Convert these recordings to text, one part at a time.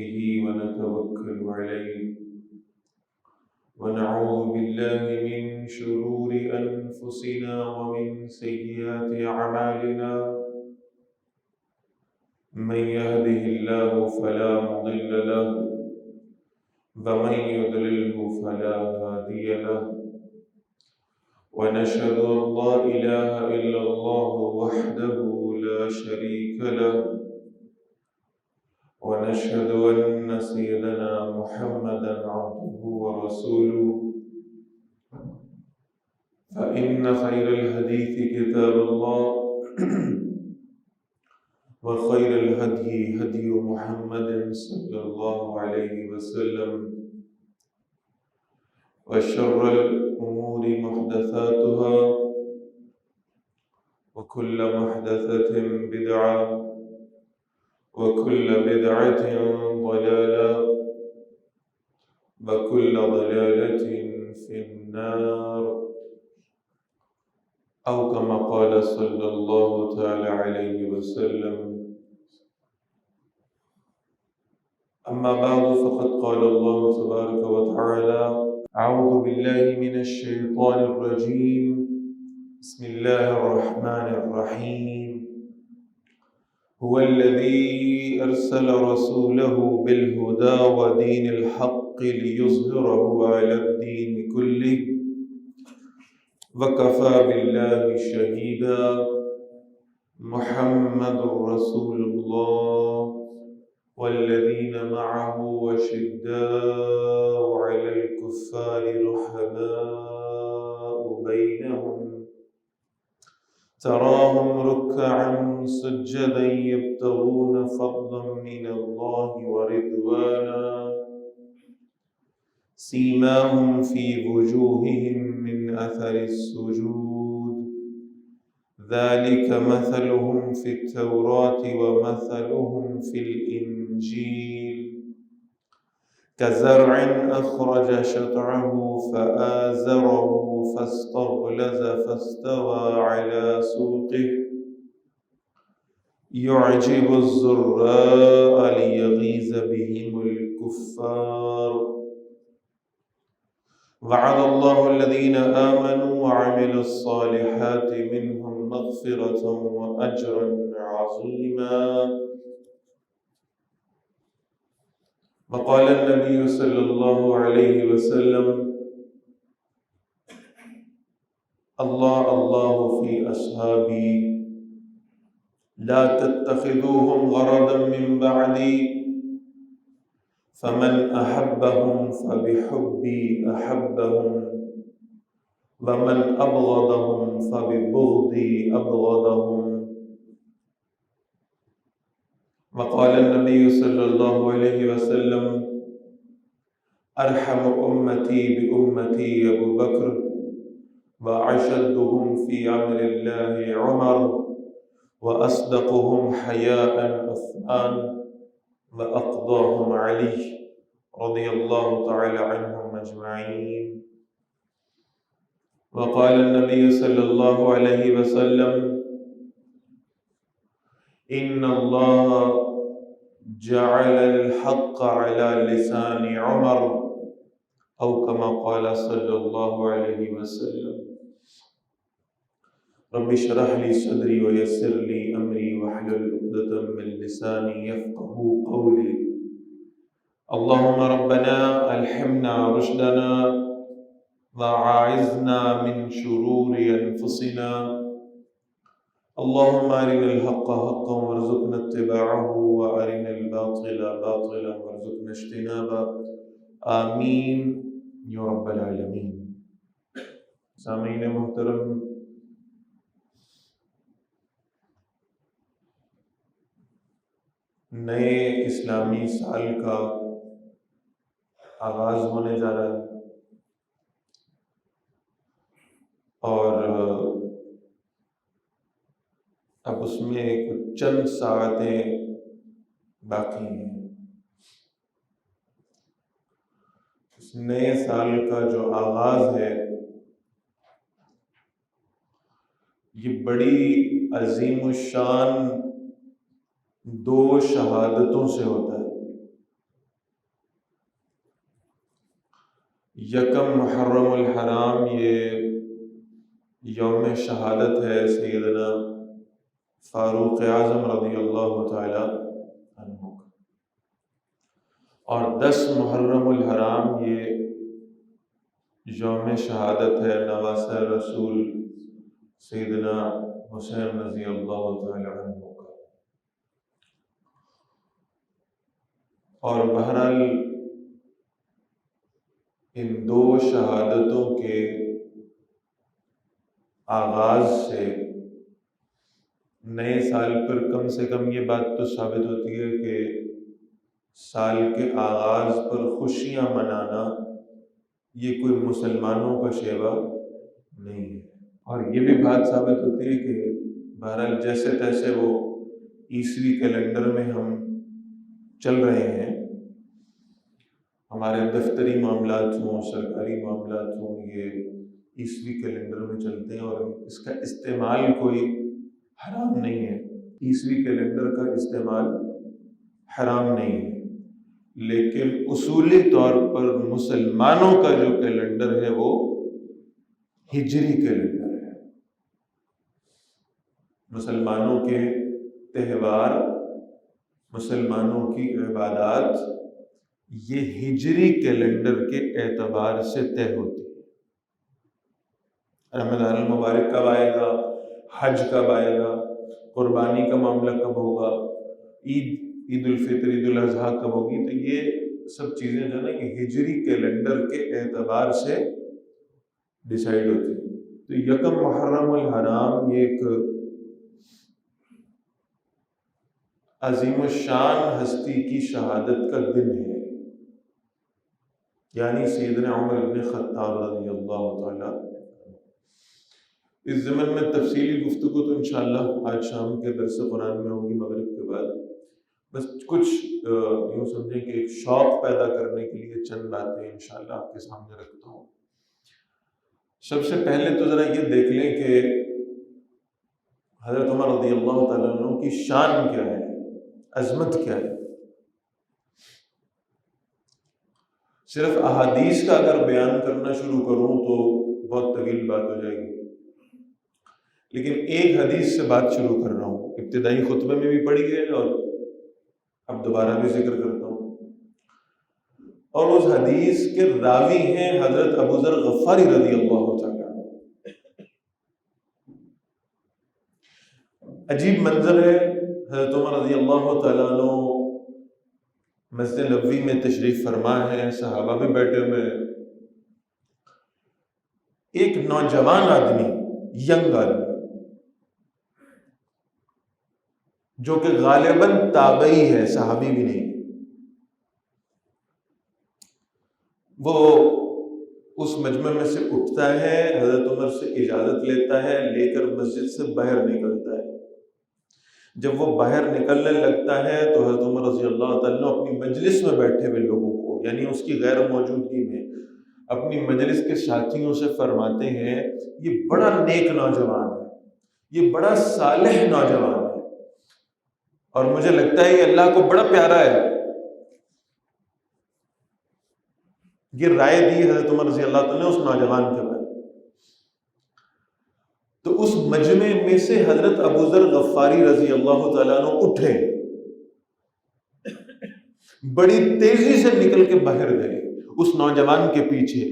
به ونتوكل عليه ونعوذ بالله من شرور أنفسنا ومن سيئات أعمالنا من يهده الله فلا مضل له ومن يضلله فلا هادي له ونشهد أن لا إله إلا الله وحده لا شريك له ونشهد أن سيدنا محمدا عبده ورسوله فإن خير الحديث كتاب الله وخير الهدي هدي محمد صلى الله عليه وسلم وشر الأمور محدثاتها وكل محدثة بدعة وكل بدعة ضلالة وكل ضلالة في النار أو كما قال صلى الله تعالى عليه وسلم. أما بعد فقد قال الله تبارك وتعالى: أعوذ بالله من الشيطان الرجيم. بسم الله الرحمن الرحيم. هو الذي أرسل رسوله بالهدى ودين الحق ليظهره على الدين كله وكفى بالله شهيدا. محمد رسول الله والذين معه أشداء على الكفار رحماء بينهم تراهم ركعا سجدا يبتغون فضلا من الله ورضوانا سيماهم في وجوههم من أثر السجود ذلك مثلهم في التوراة ومثلهم في الإنجيل كزرع أخرج شطعه فآزره فاستغلظ فاستوى على سوقه يعجب الزراء ليغيظ بهم الكفار. وعد الله الذين آمنوا وعملوا الصالحات منهم مغفرة وأجرا عظيما. وقال النبي صلى الله عليه وسلم: الله الله في أصحابي لا تتخذوهم غرضا من بعدي فمن أحبهم فبحبي أحبهم ومن أبغضهم فببغضي أبغضهم. وقال النبي صلى الله عليه وسلم: أرحم أمتي بأمتي أبو بكر وأشدهم في أمر الله عمر وأصدقهم حياء عثمان وأقضاهم علي رضي الله تعالى عنهم أجمعين. وقال النبي صلى الله عليه وسلم: إن الله جعل الحق على لسان عمر أو كما قال صلى الله عليه وسلم. رب اشرح لي صدري ويسر لي أمري واحلل عقدة من لساني يفقهوا قولي. اللهم ربنا ألهمنا رشدنا وأعذنا من شرور أنفسنا. اللهم أرنا الحق حقا وارزقنا اتباعه وأرنا الباطل باطلا وارزقنا اجتنابه. آمين یا رب العالمین. سامعین محترم، نئے اسلامی سال کا آغاز ہونے جا رہا ہے اور اب اس میں کچھ چند ساعتیں باقی ہیں. اس نئے سال کا جو آغاز ہے یہ بڑی عظیم الشان دو شہادتوں سے ہوتا ہے. یکم محرم الحرام یہ یوم شہادت ہے سیدنا فاروق اعظم رضی اللہ تعالی عنہ کا، اور 10 محرم الحرام یہ یوم شہادت ہے نواسہ رسول سیدنا حسین رضی اللہ تعالی عنہ کا۔ اور بہرحال ان 2 شہادتوں کے آغاز سے نئے سال پر کم سے کم یہ بات تو ثابت ہوتی ہے کہ سال کے آغاز پر خوشیاں منانا یہ کوئی مسلمانوں کا شیوا نہیں ہے، اور یہ بھی بات ثابت ہوتی ہے کہ بہرحال جیسے تیسے وہ عیسوی کیلنڈر میں ہم چل رہے ہیں، ہمارے دفتری معاملات ہوں، سرکاری معاملات ہوں، یہ عیسوی کیلنڈر میں چلتے ہیں، اور اس کا استعمال کوئی حرام نہیں ہے، عیسوی کیلنڈر کا استعمال حرام نہیں ہے، لیکن اصولی طور پر مسلمانوں کا جو کیلنڈر ہے وہ ہجری کیلنڈر ہے۔ مسلمانوں کے تہوار، مسلمانوں کی عبادات یہ ہجری کیلنڈر کے اعتبار سے طے ہوتی ہے۔ رمضان المبارک کب آئے گا، حج کب آئے گا، قربانی کا معاملہ کب ہوگا، عید الفطر، عید الاضحیٰ کب ہوگی، تو یہ سب چیزیں جو ہے نا کہ ہجری کیلنڈر کے اعتبار سے ڈیسائیڈ ہوتی ہیں۔ تو یکم محرم الحرام یہ ایک عظیم الشان ہستی کی شہادت کا دن ہے، یعنی سیدنا عمر بن خطاب رضی اللہ تعالیٰ۔ اس ضمن میں تفصیلی گفتگو تو انشاءاللہ آج شام کے درس قرآن میں ہوگی مغرب کے بعد، بس کچھ یوں سمجھیں کہ ایک شوق پیدا کرنے کے لیے چند باتیں انشاءاللہ آپ کے سامنے رکھتا ہوں۔ سب سے پہلے تو ذرا یہ دیکھ لیں کہ حضرت عمر رضی اللہ تعالیٰ عنہ کی شان کیا ہے، عظمت کیا ہے۔ صرف احادیث کا اگر بیان کرنا شروع کروں تو بہت طویل بات ہو جائے گی، لیکن ایک حدیث سے بات شروع کر رہا ہوں، ابتدائی خطبے میں بھی پڑھی ہے اور اب دوبارہ بھی ذکر کرتا ہوں، اور اس حدیث کے راوی ہیں حضرت ابو ذر غفاری رضی اللہ تعالیٰ عنہ۔ عجیب منظر ہے، حضرت عمر رضی اللہ تعالیٰ عنہ مسجد نبوی میں تشریف فرما ہے، صحابہ بھی بیٹھے ہوئے ہیں، ایک نوجوان آدمی، ینگ آدمی جو کہ غالباً تابعی ہے، صحابی بھی نہیں، وہ اس مجمع میں سے اٹھتا ہے، حضرت عمر سے اجازت لیتا ہے، لے کر مسجد سے باہر نکلتا ہے۔ جب وہ باہر نکلنے لگتا ہے تو حضرت عمر رضی اللہ تعالیٰ اپنی مجلس میں بیٹھے ہوئے لوگوں کو، یعنی اس کی غیر موجودگی میں اپنی مجلس کے ساتھیوں سے فرماتے ہیں یہ بڑا نیک نوجوان ہے، یہ بڑا صالح نوجوان ہے، اور مجھے لگتا ہے یہ اللہ کو بڑا پیارا ہے۔ یہ رائے دی حضرت عمر رضی اللہ تعالیٰ نے اس نوجوان کے بارے۔ تو اس مجمع میں سے حضرت ابو ذر غفاری رضی اللہ تعالیٰ عنہ اٹھے، بڑی تیزی سے نکل کے باہر گئے اس نوجوان کے پیچھے،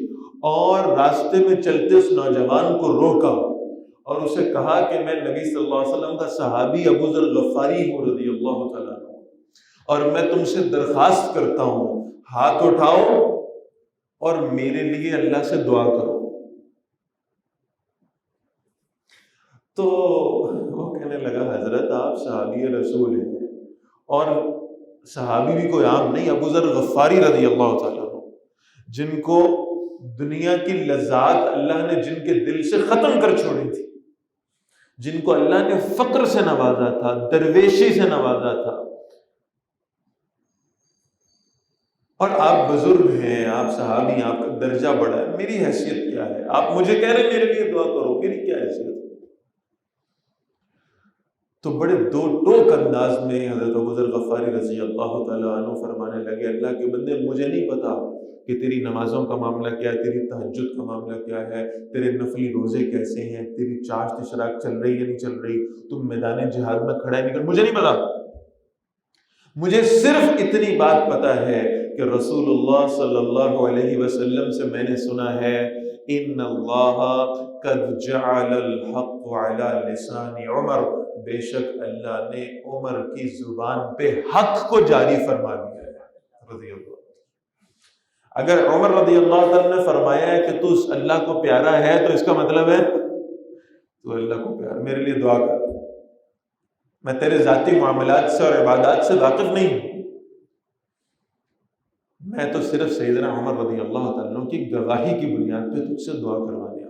اور راستے میں چلتے اس نوجوان کو روکا اور اسے کہا کہ میں نبی صلی اللہ علیہ وسلم کا صحابی ابو ذر غفاری ہوں رضی اللہ تعالیٰ عنہ، اور میں تم سے درخواست کرتا ہوں ہاتھ اٹھاؤ اور میرے لیے اللہ سے دعا کرو۔ تو وہ کہنے لگا حضرت آپ صحابی رسول ہیں، اور صحابی بھی کوئی عام نہیں، ابو ذر غفاری رضی اللہ تعالیٰ عنہ، جن کو دنیا کی لذات اللہ نے جن کے دل سے ختم کر چھوڑی تھی، جن کو اللہ نے فقر سے نوازا تھا، درویشی سے نوازا تھا، اور آپ بزرگ ہیں، آپ صحابی ہیں، آپ کا درجہ بڑا ہے، میری حیثیت کیا ہے؟ آپ مجھے کہہ رہے ہیں میرے لیے دعا کرو، میری کیا حیثیت ہے؟ تو بڑے دو ٹوک انداز میں حضرت ابو ذر غفاری رضی اللہ تعالیٰ عنہ فرمانے لگے، اللہ کے بندے مجھے نہیں پتا کہ تیری نمازوں کا معاملہ کیا ہے، تیری تہجد کا معاملہ کیا ہے، تیرے نفلی روزے کیسے ہیں، تیری چاشت اشراق چل رہی یا نہیں چل رہی، تم میدان جہاد میں کھڑا ہے نہیں کر، مجھے نہیں پتا۔ مجھے صرف اتنی بات پتا ہے کہ رسول اللہ صلی اللہ علیہ وسلم سے میں نے سنا ہے، ان اللہ قد جعل الحق علی لسان عمر، بے شک اللہ نے عمر کی زبان پہ حق کو جاری فرما دیا ہے رضی اللہ۔ اگر عمر رضی اللہ تعالیٰ نے فرمایا ہے کہ تو اللہ کو پیارا ہے تو اس کا مطلب ہے تو اللہ کو پیارا، میرے لیے دعا کر، میں تیرے ذاتی معاملات سے اور عبادات سے واقف نہیں ہوں، میں تو صرف سیدنا عمر رضی اللہ تعالیٰ عنہ کی گواہی کی بنیاد پہ تجھ سے دعا کروانے آ گیا۔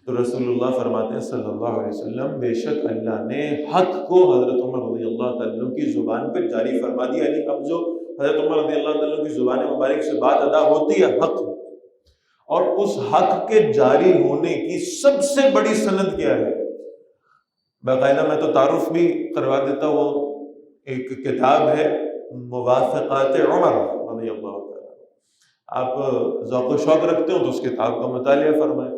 تو رسول اللہ فرماتے ہیں صلی اللہ علیہ وسلم، بے شک اللہ نے حق کو حضرت عمر رضی اللہ تعالیٰ عنہ کی زبان پہ جاری فرما دیا، یعنی اب جو حضرت عمر رضی اللہ تعالیٰ عنہ کی زبان مبارک سے بات ادا ہوتی ہے حق، اور اس حق کے جاری ہونے کی سب سے بڑی سند کیا ہے؟ باقاعدہ میں تو تعارف بھی کروا دیتا ہوں، ایک کتاب ہے موافقات عمر رضی اللہ تعالیٰ، آپ ذوق و شوق رکھتے ہو تو اس کتاب کا مطالعہ فرمائیں۔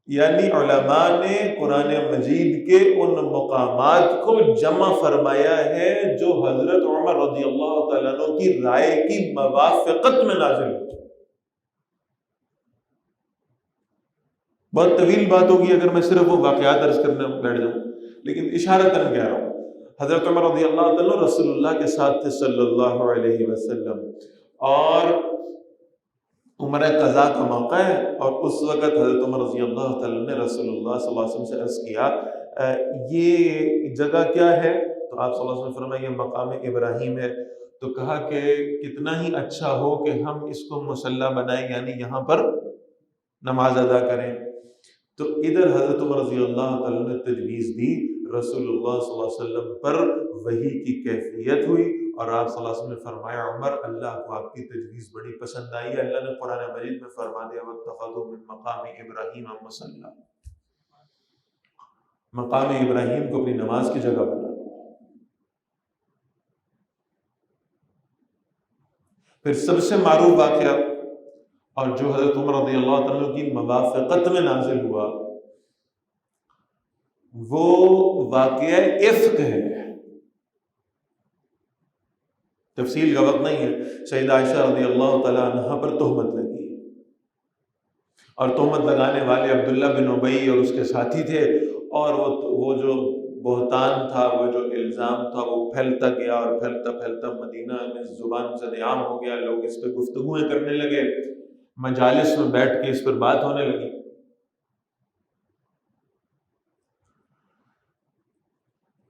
یعنی علماء نے قرآن مجید کے ان مقامات کو جمع فرمایا ہے جو حضرت عمر رضی اللہ تعالیٰ عنہ کی رائے کی موافقت میں نازل ہوئی۔ بہت طویل بات ہوگی اگر میں صرف وہ واقعات عرض کرنے بیٹھ جاؤں، لیکن اشارتاً کہہ رہا ہوں، حضرت عمر رضی اللہ تعالیٰ رسول اللہ کے ساتھ تھے صلی اللہ علیہ وسلم، اور عمرہ قضاء کا موقع ہے، اور اس وقت حضرت عمر رضی اللہ تعالیٰ نے رسول اللہ صلی اللہ علیہ وسلم سے عرض کیا یہ جگہ کیا ہے؟ تو آپ صلی اللہ علیہ وسلم نے فرمایا یہ مقام ابراہیم ہے۔ تو کہا کہ کتنا ہی اچھا ہو کہ ہم اس کو مصلی بنائیں، یعنی یہاں پر نماز ادا کریں۔ تو ادھر حضرت عمر رضی اللہ تعالیٰ نے تجویز دی، رسول اللہ صلی اللہ علیہ وسلم پر وحی کی کیفیت ہوئی، اور آپ صلی اللہ علیہ وسلم نے فرمایا عمر اللہ کو آپ کی تجویز بڑی پسند آئی ہے، اللہ نے قرآن مجید میں فرما دیا واتخذوا من مقام ابراہیم مصلی، مقام ابراہیم کو اپنی نماز کی جگہ بنا۔ پھر سب سے معروف واقعہ اور جو حضرت عمر رضی اللہ تعالیٰ کی موافقت میں نازل ہوا وہ واقعہ افک ہے، تفصیل کا وقت نہیں ہے۔ سیدہ عائشہ رضی اللہ تعالیٰ عنہ پر تہمت لگی، اور تہمت لگانے والے عبداللہ بن ابی اور اس کے ساتھی تھے، اور وہ جو بہتان تھا، وہ جو الزام تھا، وہ پھیلتا گیا، اور پھیلتا پھیلتا مدینہ میں زبان زد عام ہو گیا، لوگ اس پہ گفتگویں کرنے لگے، مجالس میں بیٹھ کے اس پر بات ہونے لگی۔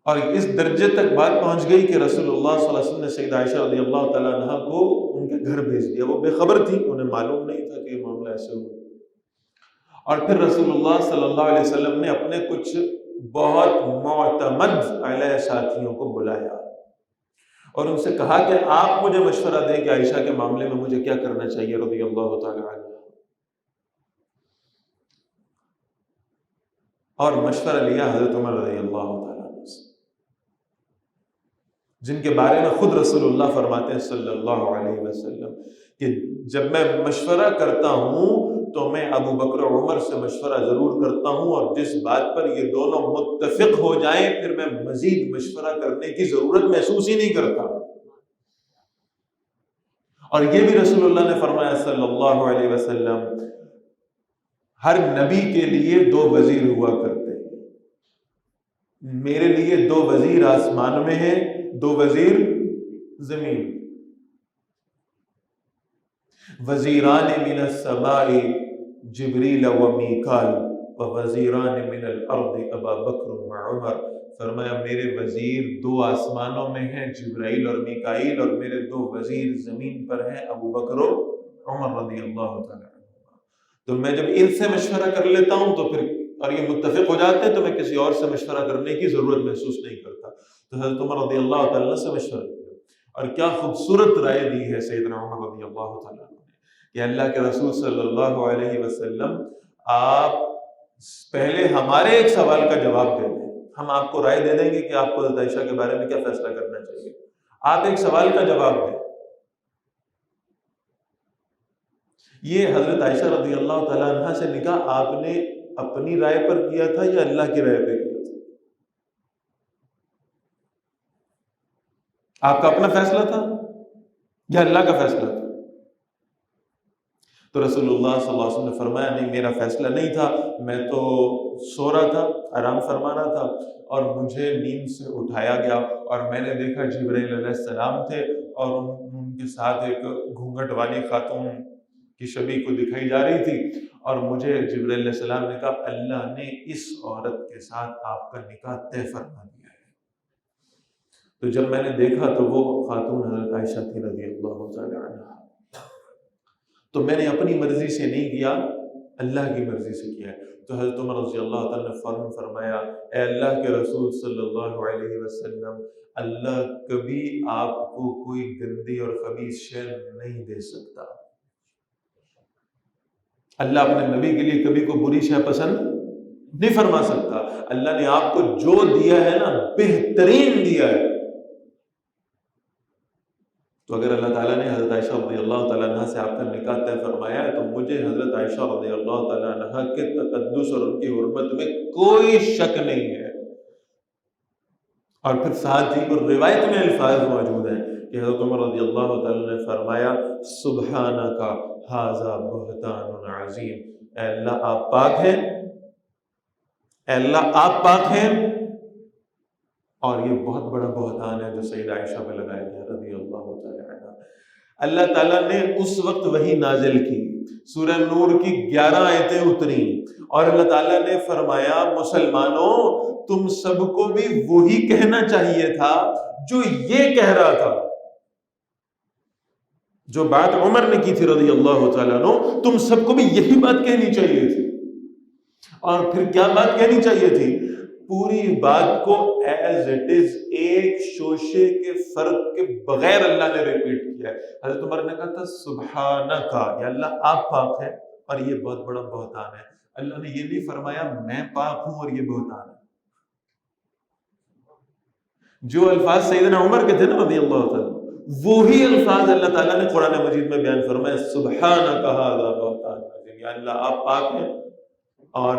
اور اس درجے تک بات پہنچ گئی کہ رسول اللہ صلی اللہ علیہ وسلم نے سیدہ عائشہ رضی اللہ تعالیٰ عنہ کو ان کے گھر بھیج دیا، وہ بے خبر تھی، انہیں معلوم نہیں تھا کہ یہ معاملہ ایسے ہوا۔ اور پھر رسول اللہ صلی اللہ علیہ وسلم نے اپنے کچھ بہت معتمد اہل ساتھیوں کو بلایا اور ان سے کہا کہ آپ مجھے مشورہ دیں کہ عائشہ کے معاملے میں مجھے کیا کرنا چاہیے رضی اللہ تعالیٰ عنہ۔ اور مشورہ لیا حضرت عمر رضی اللہ تعالیٰ عنہ سے، جن کے بارے میں خود رسول اللہ فرماتے ہیں صلی اللہ علیہ وسلم کہ جب میں مشورہ کرتا ہوں تو میں ابو بکر و عمر سے مشورہ ضرور کرتا ہوں، اور جس بات پر یہ دونوں متفق ہو جائیں پھر میں مزید مشورہ کرنے کی ضرورت محسوس ہی نہیں کرتا۔ اور یہ بھی رسول اللہ نے فرمایا صلی اللہ علیہ وسلم ہر نبی کے لیے 2 وزیر ہوا کرتے ہیں، میرے لیے 2 وزیر آسمان میں ہیں، 2 وزیر زمین، وزیران من السماء جبریل و میکال و وزیران من الارض ابا بکر و عمر۔ فرمایا میرے وزیر 2 آسمانوں میں ہیں، جبرائیل اور میکائیل، اور میرے 2 وزیر زمین پر ہیں، ابو بکر و عمر رضی اللہ تعالیٰ عنہ۔ تو میں جب ان سے مشورہ کر لیتا ہوں تو پھر اور یہ متفق ہو جاتے ہیں تو میں کسی اور سے مشورہ کرنے کی ضرورت محسوس نہیں کرتا۔ تو حضرت عمر رضی اللہ تعالیٰ سے مشورہ کیا، اور کیا خوبصورت رائے دی ہے سیدنا عمر رضی اللہ تعالیٰ نے کہ اللہ کے رسول صلی اللہ علیہ وسلم آپ پہلے ہمارے ایک سوال کا جواب دے دیں، ہم آپ کو رائے دے دیں گے کہ آپ کو حضرت عائشہ کے بارے میں کیا فیصلہ کرنا چاہیے، آپ ایک سوال کا جواب دیں۔ یہ حضرت عائشہ رضی اللہ تعالیٰ عنہ سے نکاح آپ نے اپنی رائے پر کیا تھا یا اللہ کی رائے پہ کیا تھا؟ آپ کا اپنا فیصلہ تھا یا اللہ کا فیصلہ تھا؟ تو رسول اللہ صلی اللہ علیہ وسلم نے فرمایا نہیں، میرا فیصلہ نہیں تھا، میں تو سو رہا تھا، آرام فرما رہا تھا، اور مجھے نیند سے اٹھایا گیا اور میں نے دیکھا جبرائیل علیہ السلام تھے اور ان کے ساتھ ایک گھونگھٹ والی خاتون کی شبیہ کو دکھائی جا رہی تھی، اور مجھے جبرائیل علیہ السلام نے کہا اللہ نے اس عورت کے ساتھ آپ کا نکاح طے فرما دیا ہے۔ تو جب میں نے دیکھا تو وہ خاتون حضرت عائشہ تھی رضی اللہ تعالی عنہا۔ تو میں نے اپنی مرضی سے نہیں کیا، اللہ کی مرضی سے کیا ہے۔ تو حضرت عمر رضی اللہ تعالیٰ نے فرمایا اے اللہ کے رسول صلی اللہ علیہ وسلم، اللہ کبھی آپ کو کوئی گندی اور خبیث شے نہیں دے سکتا۔ اللہ اپنے نبی کے لیے کبھی کوئی بری شے پسند نہیں فرما سکتا۔ اللہ نے آپ کو جو دیا ہے نا، بہترین دیا ہے۔ تو اگر اللہ تعالیٰ نے حضرت عائشہ رضی اللہ تعالیٰ عنہ سے آپ کا نکاح طے فرمایا ہے تو مجھے حضرت عائشہ رضی اللہ تعالیٰ عنہ کے تقدس اور ان کی حرمت میں کوئی شک نہیں ہے۔ اور پھر ساتھ ہی روایت میں الفاظ موجود ہیں کہ حضرت عمر رضی اللہ تعالیٰ نے فرمایا سبحانک ھذا بہتان عظیم، اے اللہ آپ پاک ہیں، اے اللہ آپ پاک ہیں، اور یہ بہت بڑا بہتان ہے جو سیدہ عائشہ پہ لگایا گیا رضی اللہ تعالیٰ عنہ۔ اللہ تعالیٰ نے اس وقت وحی نازل کی، سورہ نور کی 11 آیتیں اتری، اور اللہ تعالیٰ نے فرمایا مسلمانوں تم سب کو بھی وہی کہنا چاہیے تھا جو یہ کہہ رہا تھا، جو بات عمر نے کی تھی رضی اللہ تعالیٰ عنہ، تم سب کو بھی یہی بات کہنی چاہیے تھی۔ اور پھر کیا بات کہنی چاہیے تھی؟ پوری بات کو ایز اٹ از، ایک شوشے کے فرق کے بغیر اللہ نے ریپیٹ کیا ہے۔ حضرت عمر نے کہا تھا سبحانک، یا اللہ آپ پاک ہے، اور یہ بہت بڑا بہتان ہے۔ اللہ نے یہ نہیں فرمایا میں پاک ہوں اور یہ بہتان ہے۔ جو الفاظ سیدنا عمر کے تھے نا رضی اللہ تعالیٰ، وہی الفاظ اللہ تعالیٰ نے قرآن مجید میں بیان فرمایا سبحانک ھذا بہتان عظیم، یا اللہ آپ پاک ہیں اور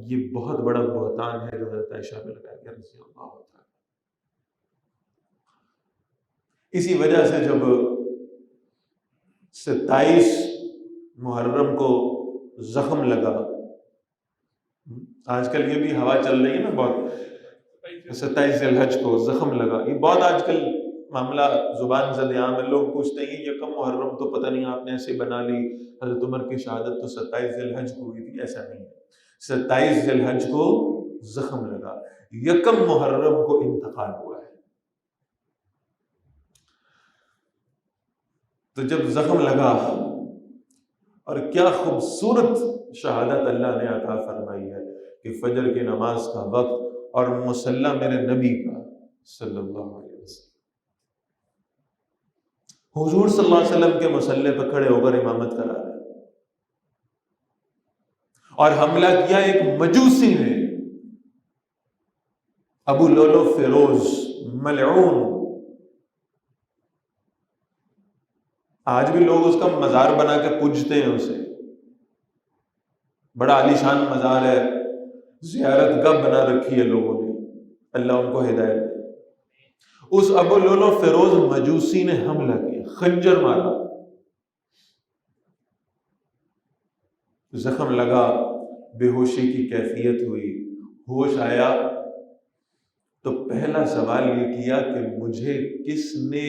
یہ بہت بڑا بہتان ہے جو حضرت عائشہ پہ لگایا گیا رضی اللہ تعالیٰ۔ اسی وجہ سے جب 27 محرم کو زخم لگا، آج کل یہ بھی ہوا چل رہی ہے نا بہت، 27 ذی الحج کو زخم لگا، یہ بہت آج کل معاملہ زبان زد عام ہے۔ لوگ پوچھتے ہیں یکم محرم تو پتہ نہیں آپ نے ایسے بنا لی، حضرت عمر کی شہادت تو 27 ذی الحج کو ہوئی تھی، ایسا نہیں ہے۔ 27 ذی الحج کو زخم لگا، یکم محرم کو انتقال ہوا ہے۔ تو جب زخم لگا، اور کیا خوبصورت شہادت اللہ نے عطا فرمائی ہے کہ فجر کی نماز کا وقت اور مصلی میرے نبی کا صلی اللہ علیہ وسلم، حضور صلی اللہ علیہ وسلم کے مصلی پہ کھڑے ہو کر امامت کرا رہے، اور حملہ کیا ایک مجوسی نے، ابو لولو فیروز ملعون۔ آج بھی لوگ اس کا مزار بنا کے پوجتے ہیں اسے، بڑا عالیشان مزار ہے، زیارت گاہ بنا رکھی ہے لوگوں نے، اللہ ان کو ہدایت دے۔ اس ابو لولو فیروز مجوسی نے حملہ کیا، خنجر مارا، زخم لگا، بے ہوشی کی کیفیت ہوئی، ہوش آیا تو پہلا سوال یہ کیا کہ مجھے کس نے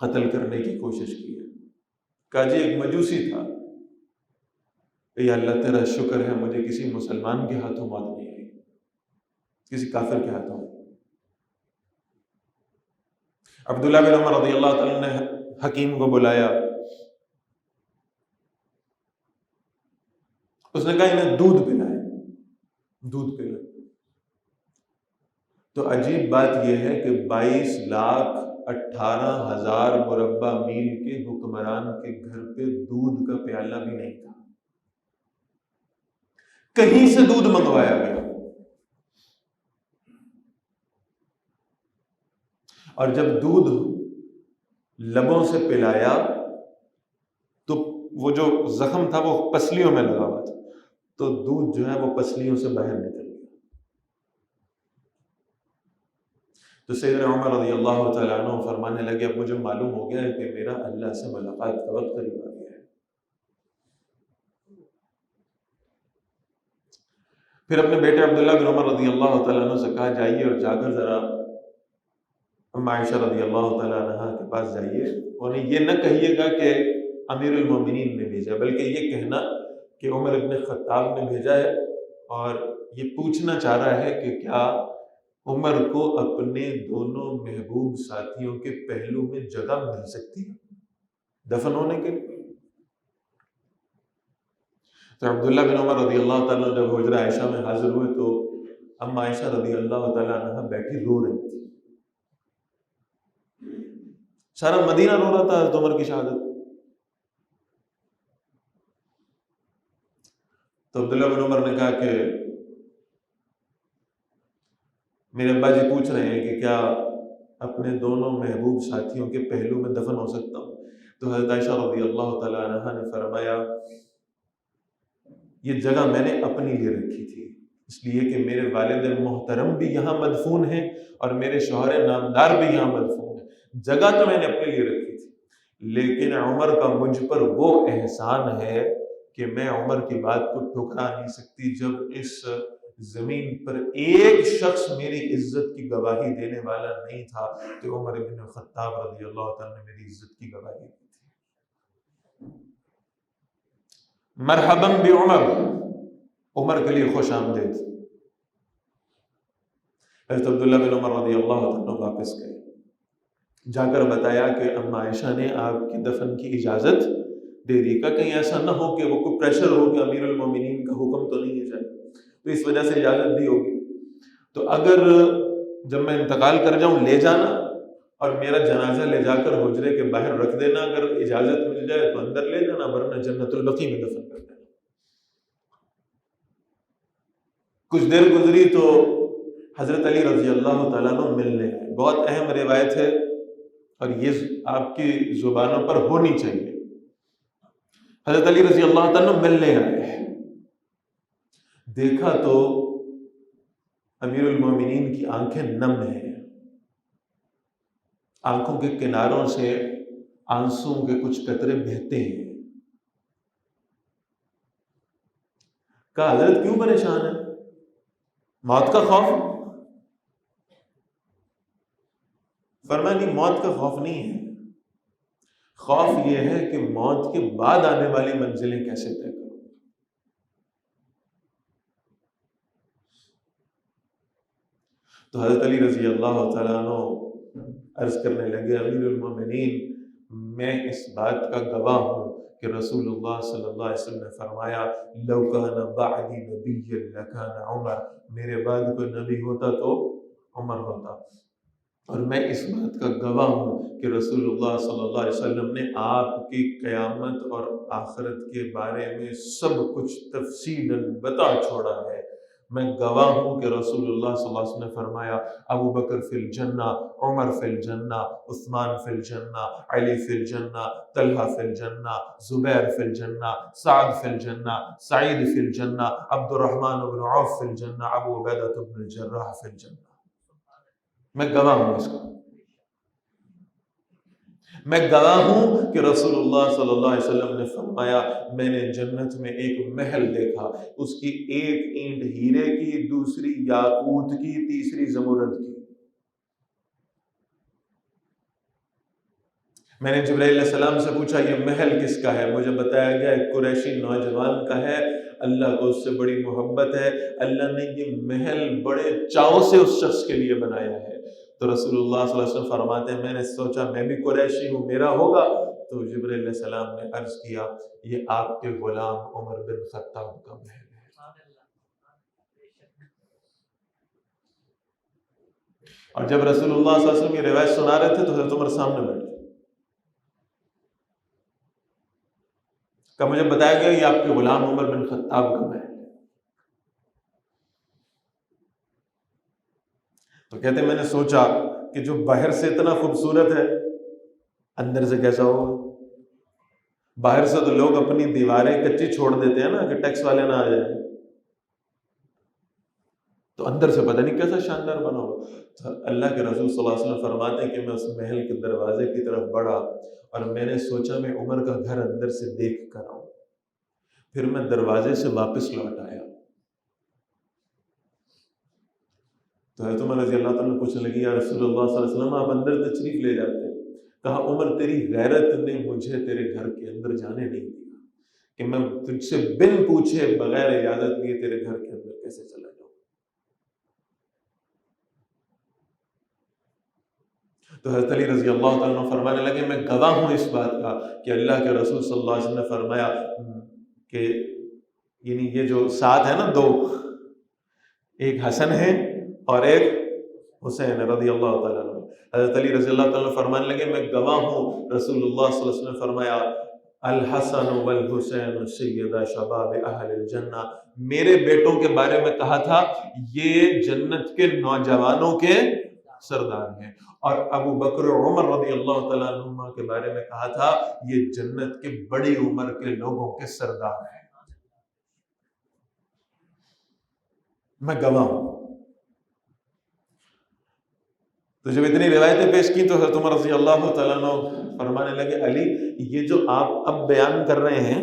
قتل کرنے کی کوشش کی ہے؟ کہا جی ایک مجوسی تھا۔ یا اللہ تیرا شکر ہے مجھے کسی مسلمان کے ہاتھوں موت نہیں آئی، کسی کافر کے ہاتھوں۔ عبداللہ بن عمر رضی اللہ تعالیٰ نے حکیم کو بلایا، اس نے کہا انہیں دودھ پلائے، دودھ پلائے۔ تو عجیب بات یہ ہے کہ 22,18,000 مربع میل کے حکمران کے گھر پہ دودھ کا پیالہ بھی نہیں تھا۔ کہیں سے دودھ منگوایا گیا، اور جب دودھ لبوں سے پلایا تو وہ جو زخم تھا وہ پسلیوں میں لگا ہوا تھا، تو دودھ جو ہے وہ پسلیوں سے باہر نکل گیا۔ تو سیدنا عمر رضی اللہ تعالیٰ عنہ فرمانے لگے اب مجھے معلوم ہو گیا ہے کہ میرا اللہ سے ملاقات کا وقت قریب آ گیا ہے۔ پھر اپنے بیٹے عبداللہ بن عمر رضی اللہ تعالیٰ عنہ سے کہا جائیے اور جا کر ذرا عائشہ رضی اللہ تعالیٰ عنہ کے پاس جائیے، اور یہ نہ کہیے گا کہ امیر المومنین نے بھیجا، بلکہ یہ کہنا کہ عمر ابن خطاب نے بھیجا ہے، اور یہ پوچھنا چاہ رہا ہے کہ کیا عمر کو اپنے دونوں محبوب ساتھیوں کے پہلو میں جگہ مل سکتی ہے دفن ہونے کے لیے؟ تو عبداللہ بن عمر رضی اللہ تعالیٰ عنہ جب حجرہ عائشہ میں حاضر ہوئے تو اما عائشہ رضی اللہ تعالیٰ عنہ بیٹھی رو رہی تھی، سارا مدینہ رو رہا تھا حضرت عمر کی شہادت۔ تو عبداللہ بن عمر نے کہا کہ میرے ابا جی پوچھ رہے ہیں کہ کیا اپنے دونوں محبوب ساتھیوں کے پہلو میں دفن ہو سکتا ہوں؟ تو حضرت عائشہ رضی اللہ تعالیٰ عنہ نے فرمایا یہ جگہ میں نے اپنی لیے رکھی تھی، اس لیے کہ میرے والد محترم بھی یہاں مدفون ہیں اور میرے شوہر نامدار بھی یہاں مدفون ہیں، جگہ تو میں نے اپنے لیے رکھی تھی، لیکن عمر کا مجھ پر وہ احسان ہے کہ میں عمر کی بات کو ٹھکرا نہیں سکتی۔ جب اس زمین پر ایک شخص میری عزت کی گواہی دینے والا نہیں تھا تو عمر بن خطاب رضی اللہ تعالیٰ نے میری عزت کی گواہی دی تھی۔ مرحبا بعمر، عمر کے لیے خوش آمدید۔ حضرت عبداللہ بن عمر رضی اللہ عنہ واپس گئے، جا کر بتایا کہ اما عائشہ نے آپ کے دفن کی اجازت دے دی، کہ کہیں ایسا نہ ہو کہ وہ کوئی پریشر ہو کہ امیر المومنین کا حکم تو نہیں ہے جائے، تو اس وجہ سے اجازت دی ہوگی، تو اگر جب میں انتقال کر جاؤں لے جانا اور میرا جنازہ لے جا کر حجرے کے باہر رکھ دینا، اگر اجازت مل جائے تو اندر لے جانا، ورنہ جنت البقیع میں دفن کر دینا۔ کچھ دیر گزری تو حضرت علی رضی اللہ تعالیٰ عنہ ملنے آئے، بہت اہم روایت ہے اور یہ آپ کی زبانوں پر ہونی چاہیے۔ حضرت علی رضی اللہ تعالیٰ عنہ ملنے آئے، دیکھا تو امیر المومنین کی آنکھیں نم ہیں، آنکھوں کے کناروں سے آنسوں کے کچھ قطرے بہتے ہیں۔ کہا حضرت کیوں پریشان ہے؟ موت کا خوف؟ فرمایا نہیں، موت کا خوف نہیں ہے، خوف یہ ہے کہ موت کے بعد آنے والی منزلیں کیسے طے کروں۔ تو حضرت علی رضی اللہ تعالیٰ عنہ عرض کرنے لگے امیر المومنین، میں اس بات کا گواہ ہوں کہ رسول اللہ صلی اللہ علیہ وسلم نے فرمایا لو کان بعدی نبی لکان عمر، میرے بعد کوئی نبی ہوتا تو عمر ہوتا، اور میں اس بات کا گواہ ہوں کہ رسول اللہ صلی اللہ علیہ وسلم نے آپ کی قیامت اور آخرت کے بارے میں سب کچھ تفصیلاً بتا چھوڑا ہے۔ میں گواہ ہوں کہ رسول اللہ صلی اللہ علیہ وسلم نے فرمایا ابو بکر فی الجنہ، عمر فی الجنہ، عثمان فی الجنہ، علی فی الجنہ، طلحہ فی الجنہ، زبیر فی الجنہ، سعد فی الجنہ، سعید فی الجنہ، عبد الرحمن بن عوف فی الجنہ، ابو عبیدہ بن الجراح فی الجنہ۔ میں گواہ ہوں اس کا، میں گواہ ہوں کہ رسول اللہ صلی اللہ علیہ وسلم نے فرمایا میں نے جنت میں ایک محل دیکھا، اس کی ایک اینٹ ہیرے کی، دوسری یاقوت کی، تیسری زمرد کی۔ میں نے جبرائیل علیہ السلام سے پوچھا یہ محل کس کا ہے؟ مجھے بتایا گیا ایک قریشی نوجوان کا ہے، اللہ کو اس سے بڑی محبت ہے، اللہ نے یہ محل بڑے چاؤ سے اس شخص کے لیے بنایا ہے۔ تو رسول اللہ صلی اللہ علیہ وسلم فرماتے ہیں میں نے سوچا میں بھی قریشی ہوں، میرا ہوگا، تو جبرائیل علیہ السلام نے عرض کیا یہ آپ کے غلام عمر بن خطاب کا محل ہے۔ اور جب رسول اللہ صلی اللہ علیہ وسلم کی روایت سنا رہے تھے تو حضرت عمر سامنے بیٹھے، کہ مجھے بتایا گیا یہ آپ کے غلام عمر بن خطاب کا محل ہے۔ کہتے ہیں میں نے سوچا کہ جو باہر سے اتنا خوبصورت ہے اندر سے کیسا ہوگا. باہر سے تو لوگ اپنی دیواریں کچی چھوڑ دیتے ہیں نا کہ ٹیکس والے نہ آ جائیں، تو اندر سے پتہ نہیں کیسا شاندار بنا ہو. تو اللہ کے رسول صلی اللہ علیہ وسلم فرماتے ہیں کہ میں اس محل کے دروازے کی طرف بڑھا اور میں نے سوچا میں عمر کا گھر اندر سے دیکھ کر آؤں. پھر میں دروازے سے واپس لوٹ آیا تو حضرت عمر رضی اللہ تعالیٰ پوچھنے لگی یا رسول اللہ صلی اللہ علیہ وسلم آپ اندر تشریف لے جاتے ہیں. کہا عمر تیری غیرت نے مجھے تیرے گھر کے اندر جانے نہیں دیا کہ میں تجھ سے بن پوچھے بغیر اجازت لیے تیرے گھر کے اندر کیسے چلا جاؤں. تو حضرت علی رضی اللہ تعالیٰ عنہ فرمانے لگے میں گواہ ہوں اس بات کا کہ اللہ کے رسول صلی اللہ علیہ وسلم نے فرمایا کہ یعنی یہ جو ساتھ ہے نا دو، ایک حسن ہے اور ایک حسین رضی اللہ تعالیٰ عنہ. حضرت علی رضی اللہ تعالیٰ عنہ فرمانے لگے میں گواہ ہوں رسول اللہ صلی اللہ علیہ وسلم نے فرمایا الحسن والحسین سیدہ شباب اہل الجنہ. میرے بیٹوں کے بارے میں کہا تھا یہ جنت کے نوجوانوں کے سردار ہیں، اور ابو بکر و عمر رضی اللہ تعالیٰ عنہما کے بارے میں کہا تھا یہ جنت کے بڑی عمر کے لوگوں کے سردار ہیں. میں گواہ ہوں. تو جب اتنی روایتیں پیش کی تو حضرت عمر رضی اللہ تعالیٰ عنہ فرمانے لگے علی یہ جو آپ اب بیان کر رہے ہیں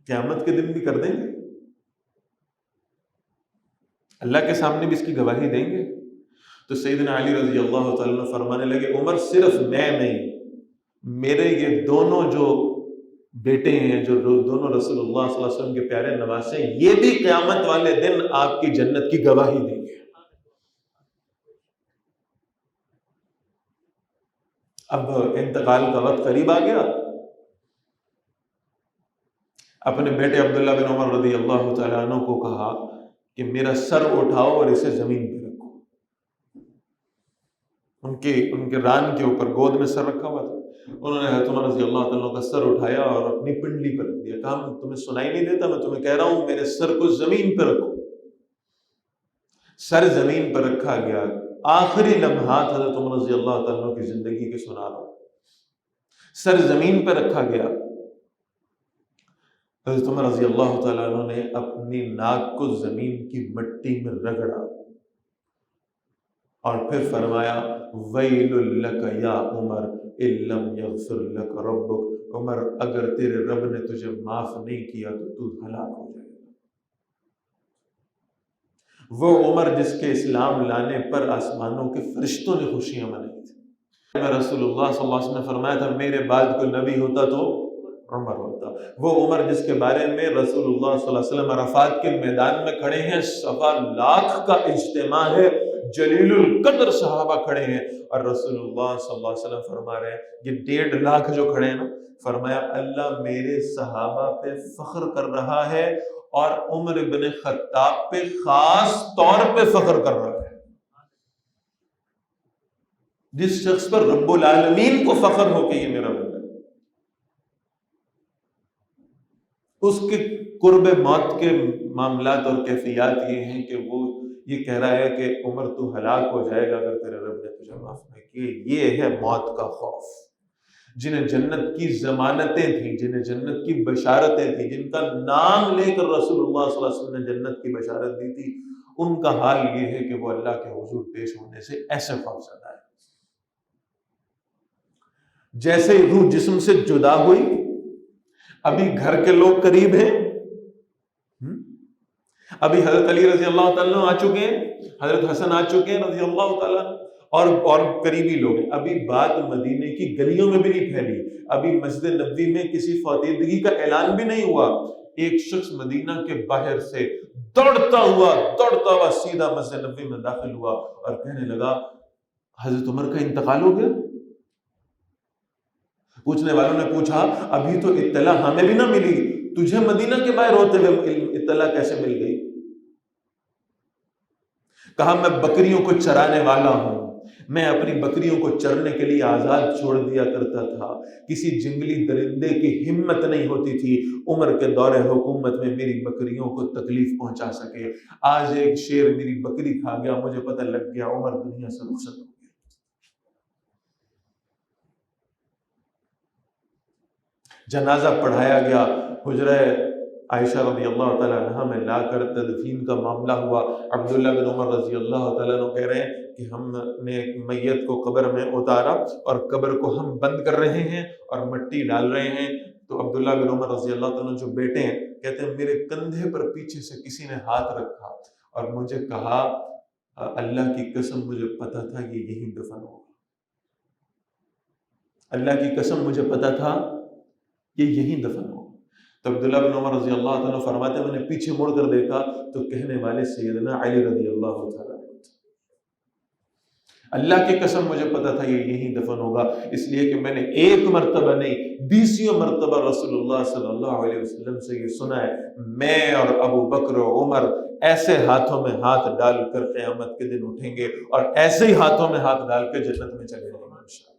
قیامت کے دن بھی کر دیں گے، اللہ کے سامنے بھی اس کی گواہی دیں گے. تو سیدنا علی رضی اللہ تعالیٰ عنہ فرمانے لگے عمر صرف میں نہیں، میرے یہ دونوں جو بیٹے ہیں جو دونوں رسول اللہ صلی اللہ علیہ وسلم کے پیارے نواسے ہیں یہ بھی قیامت والے دن آپ کی جنت کی گواہی دیں گے. اب انتقال کا وقت قریب آ گیا. اپنے بیٹے عبداللہ بن عمر رضی اللہ تعالیٰ عنہ کو کہا کہ میرا سر اٹھاؤ اور اسے زمین پہ رکھو. ان کے ران کے اوپر گود میں سر رکھا ہوا تھا. انہوں نے حضرت عمر رضی اللہ تعالیٰ کا سر اٹھایا اور اپنی پنڈلی پر رکھ دیا. کہا تمہیں سنائی نہیں دیتا میں تمہیں کہہ رہا ہوں میرے سر کو زمین پہ رکھو. سر زمین پر رکھا گیا. آخری لمحات حضرت عمر رضی اللہ تعالیٰ کی زندگی کے سنا رہا ہوں. سر زمین پر رکھا گیا. حضرت عمر رضی اللہ تعالیٰ عنہ نے اپنی ناک کو زمین کی مٹی میں رگڑا اور پھر فرمایا ویل لک یا عمر ان لم یغفر لک ربک. عمر اگر تیرے رب نے تجھے معاف نہیں کیا تو ہلاک ہو جائے گا. وہ عمر جس کے اسلام لانے پر آسمانوں کے فرشتوں نے خوشیاں منائی تھی. رسول اللہ صلی اللہ علیہ وسلم نے فرمایا تھا میرے بعد کوئی نبی ہوتا تو عمر ہوتا. وہ عمر جس کے بارے میں رسول اللہ صلی اللہ علیہ وسلم عرفات کے میدان میں کھڑے ہیں، 1.25 کا اجتماع ہے، جلیل القدر صحابہ کھڑے ہیں، اور رسول اللہ صلی اللہ علیہ وسلم فرما رہے ہیں یہ 1.5 لاکھ جو کھڑے ہیں نا، فرمایا اللہ میرے صحابہ پہ فخر کر رہا ہے اور عمر بن خطاب پہ خاص طور پہ فخر کر رہا ہے. جس شخص پر رب العالمین کو فخر ہو کہ یہ میرا بندہ ہے، اس کے قرب موت کے معاملات اور کیفیات یہ ہیں کہ وہ یہ کہہ رہا ہے کہ عمر تو ہلاک ہو جائے گا اگر تیرے رب نے تجھے معاف نہیں کیے. یہ ہے موت کا خوف. جنہیں جنت کی ضمانتیں تھیں، جنہیں جنت کی بشارتیں تھیں، جن کا نام لے کر رسول اللہ صلی اللہ علیہ وسلم نے جنت کی بشارت دی تھی، ان کا حال یہ ہے کہ وہ اللہ کے حضور پیش ہونے سے ایسے خوف زدہ ہے. جیسے روح جسم سے جدا ہوئی، ابھی گھر کے لوگ قریب ہیں، ابھی حضرت علی رضی اللہ تعالیٰ آ چکے ہیں، حضرت حسن آ چکے ہیں رضی اللہ تعالیٰ اور قریبی لوگ ہیں. ابھی بات مدینے کی گلیوں میں بھی نہیں پھیلی، ابھی مسجد نبوی میں کسی فوتیدگی کا اعلان بھی نہیں ہوا. ایک شخص مدینہ کے باہر سے دوڑتا ہوا سیدھا مسجد نبوی میں داخل ہوا اور کہنے لگا حضرت عمر کا انتقال ہو گیا. پوچھنے والوں نے پوچھا ابھی تو اطلاع ہمیں بھی نہ ملی، تجھے مدینہ کے باہر ہوتے ہوئے اطلاع کیسے مل گئی؟ کہا میں بکریوں کو چرانے والا ہوں، میں اپنی بکریوں کو چرنے کے لیے آزاد چھوڑ دیا کرتا تھا، کسی جنگلی درندے کی ہمت نہیں ہوتی تھی عمر کے دور حکومت میں میری بکریوں کو تکلیف پہنچا سکے۔ آج ایک شیر میری بکری کھا گیا، مجھے پتہ لگ گیا عمر دنیا سے رخصت ہو گیا۔ جنازہ پڑھایا گیا، حجرہ عائشہ رضی اللہ تعالیٰ عنہ میں لا کر تدفین کا معاملہ ہوا۔ عبداللہ بن عمر رضی اللہ تعالیٰ عنہ کہہ رہے ہیں کہ ہم نے میت کو قبر میں اتارا اور قبر کو ہم بند کر رہے ہیں اور مٹی ڈال رہے ہیں، تو عبداللہ بن عمر رضی اللہ تعالیٰ عنہ جو بیٹے ہیں کہتے ہیں میرے کندھے پر پیچھے سے کسی نے ہاتھ رکھا اور مجھے کہا اللہ کی قسم مجھے پتا تھا کہ یہی دفن ہوگا، اللہ کی قسم مجھے پتا تھا کہ یہی دفن ہوگا۔ تو عبداللہ بن عمر رضی اللہ تعالیٰ فرماتے ہیں میں نے پیچھے مڑ کر دیکھا تو کہنے والے سیدنا علی رضی اللہ تعالیٰ، اللہ کی قسم مجھے پتا تھا یہ یہی دفن ہوگا، اس لیے کہ میں نے ایک مرتبہ نہیں 20 مرتبہ رسول اللہ صلی اللہ علیہ وسلم سے یہ سنا ہے، میں اور ابو بکر و عمر ایسے ہاتھوں میں ہاتھ ڈال کر قیامت کے دن اٹھیں گے اور ایسے ہی ہاتھوں میں ہاتھ ڈال کے جنت میں چلے جائیں گے انشاءاللہ۔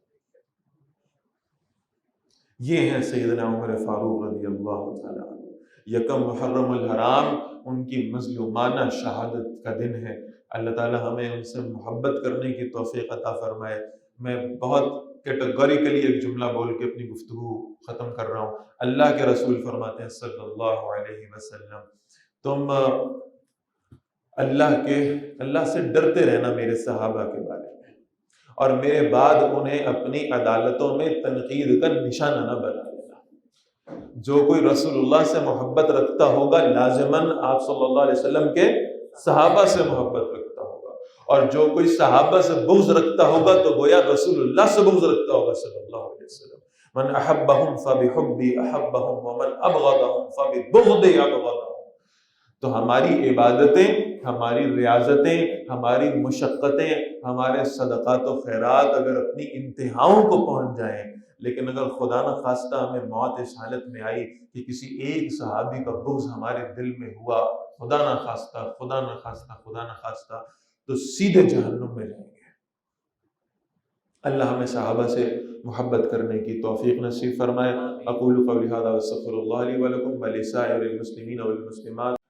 یہ ہیں سیدنا عمر فاروق رضی اللہ تعالیٰ عنہ۔ یکم محرم الحرام ان کی مظلومانہ شہادت کا دن ہے۔ اللہ تعالیٰ ہمیں ان سے محبت کرنے کی توفیق عطا فرمائے۔ میں بہت کیٹیگوریکلی ایک جملہ بول کے اپنی گفتگو ختم کر رہا ہوں۔ اللہ کے رسول فرماتے ہیں صلی اللہ علیہ وسلم تم اللہ سے ڈرتے رہنا میرے صحابہ کے بارے میں، اور میرے بعد انہیں اپنی عدالتوں میں تنقید کا نشانہ نہ بنا دینا۔ جو کوئی رسول اللہ سے محبت رکھتا ہوگا لازماً آپ صلی اللہ علیہ وسلم کے صحابہ سے محبت رکھتا ہوگا، اور جو کوئی صحابہ سے بغض رکھتا ہوگا تو گویا رسول اللہ سے بغض رکھتا ہوگا صلی اللہ علیہ وسلم۔ من احبہم فبحبی احبہم ومن ابغضہم فببغضی ابغضہم۔ تو ہماری عبادتیں، ہماری ریاضتیں، ہماری مشقتیں، ہمارے صدقات و خیرات اگر اپنی انتہاؤں کو پہنچ جائیں، لیکن اگر خدا نہ خواستہ ہمیں موت اس حالت میں آئی کہ کسی ایک صحابی کا بغض ہمارے دل میں ہوا، خدا نہ خواستہ خدا نہ خواستہ خدا نہ خواستہ، تو سیدھے جہنم میں جائیں گے۔ اللہ ہمیں صحابہ سے محبت کرنے کی توفیق نصیب فرمائے۔ اقول قولی ھذا واستغفر اللہ لی ولکم ولسائر المسلمین والمسلمات۔